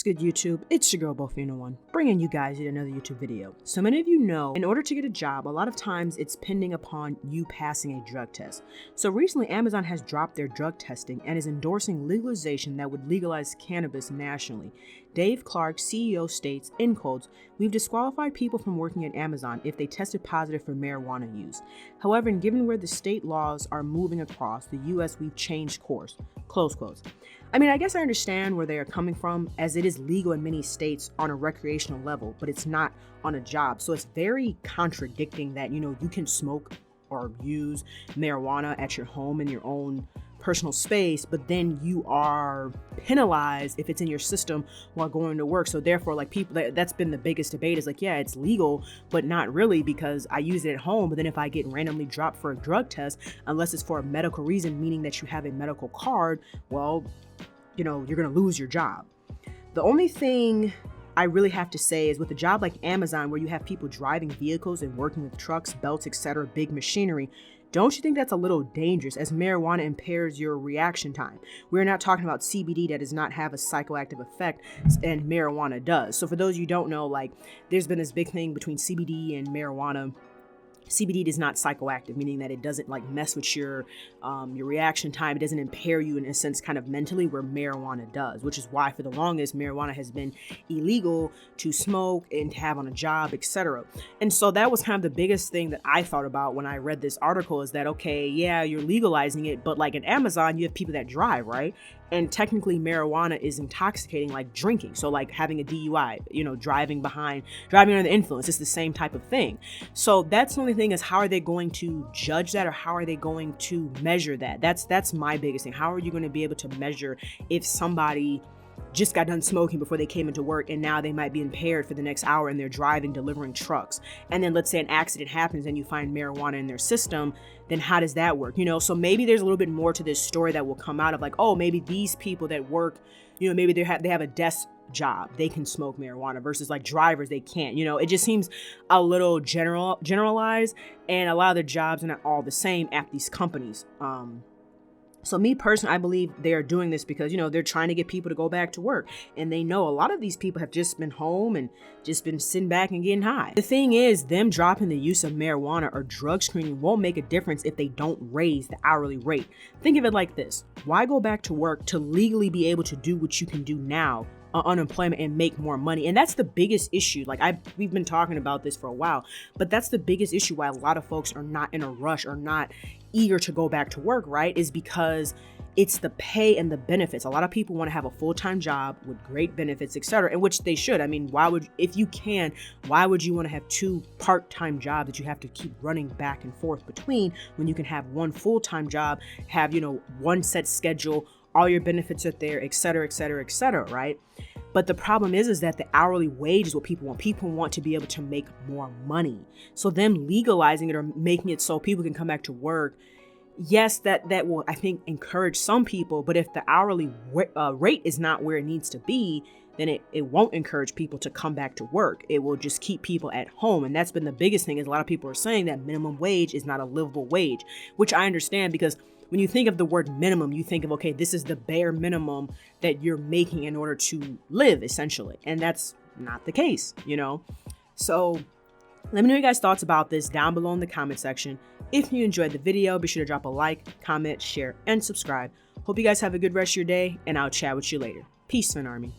good, YouTube? It's your girl Bofino1, bringing you guys yet another YouTube video. So many of you know, in order to get a job, a lot of times it's pending upon you passing a drug test. So recently, Amazon has dropped their drug testing and is endorsing legalization that would legalize cannabis nationally. Dave Clark, CEO, states, in quotes, "We've disqualified people from working at Amazon if they tested positive for marijuana use. However, given where the state laws are moving across the US, we've changed course." Close quotes. I mean, I guess I understand where they are coming from, as it is legal in many states on a recreational level, but it's not on a job. So it's very contradicting that, you can smoke or use marijuana at your home in your own personal space, but then you are penalized if it's in your system while going to work. So therefore, like, people, that's been the biggest debate, is like, yeah, it's legal, but not really, because I use it at home. But then if I get randomly dropped for a drug test, unless it's for a medical reason, meaning that you have a medical card, well, you're going to lose your job. The only thing I really have to say is, with a job like Amazon, where you have people driving vehicles and working with trucks, belts, etc., big machinery, don't you think that's a little dangerous, as marijuana impairs your reaction time? We're not talking about CBD that does not have a psychoactive effect, and marijuana does. So for those you don't know, like, there's been this big thing between CBD and marijuana. CBD is not psychoactive, meaning that it doesn't like mess with your reaction time. It doesn't impair you in a sense, kind of mentally, where marijuana does, which is why for the longest marijuana has been illegal to smoke and to have on a job, etc. And so that was kind of the biggest thing that I thought about when I read this article, is that, okay, yeah, you're legalizing it, but like in Amazon, you have people that drive, right? And technically marijuana is intoxicating, like drinking. So like having a DUI, driving under the influence, it's the same type of thing. So that's the only thing, is how are they going to judge that, or how are they going to measure that? That's my biggest thing. How are you going to be able to measure if somebody just got done smoking before they came into work, and now they might be impaired for the next hour and they're driving, delivering trucks? And then let's say an accident happens and you find marijuana in their system, then how does that work? So maybe there's a little bit more to this story that will come out of, like, oh, maybe these people that work, maybe they have a desk job, they can smoke marijuana, versus like drivers, they can't. It just seems a little generalized, and a lot of the jobs are not all the same at these companies. So me personally, I believe they are doing this because, they're trying to get people to go back to work. And they know a lot of these people have just been home and just been sitting back and getting high. The thing is, them dropping the use of marijuana or drug screening won't make a difference if they don't raise the hourly rate. Think of it like this. Why go back to work to legally be able to do what you can do now on unemployment and make more money? And that's the biggest issue. Like, we've been talking about this for a while, but that's the biggest issue why a lot of folks are not in a rush or not eager to go back to work, right? Is because it's the pay and the benefits. A lot of people want to have a full-time job with great benefits, etc., and which they should. I mean, if you can, why would you want to have two part-time jobs that you have to keep running back and forth between, when you can have one full-time job, have, one set schedule, all your benefits are there, etc., etc., etc., right? But the problem is that the hourly wage is what people want. People want to be able to make more money. So them legalizing it or making it so people can come back to work, yes, that will, I think, encourage some people. But if the hourly rate is not where it needs to be, then it won't encourage people to come back to work. It will just keep people at home. And that's been the biggest thing, is a lot of people are saying that minimum wage is not a livable wage, which I understand, because when you think of the word minimum, you think of, okay, this is the bare minimum that you're making in order to live, essentially. And that's not the case, So let me know your guys' thoughts about this down below in the comment section. If you enjoyed the video, be sure to drop a like, comment, share, and subscribe. Hope you guys have a good rest of your day, and I'll chat with you later. Peace, Finn Army.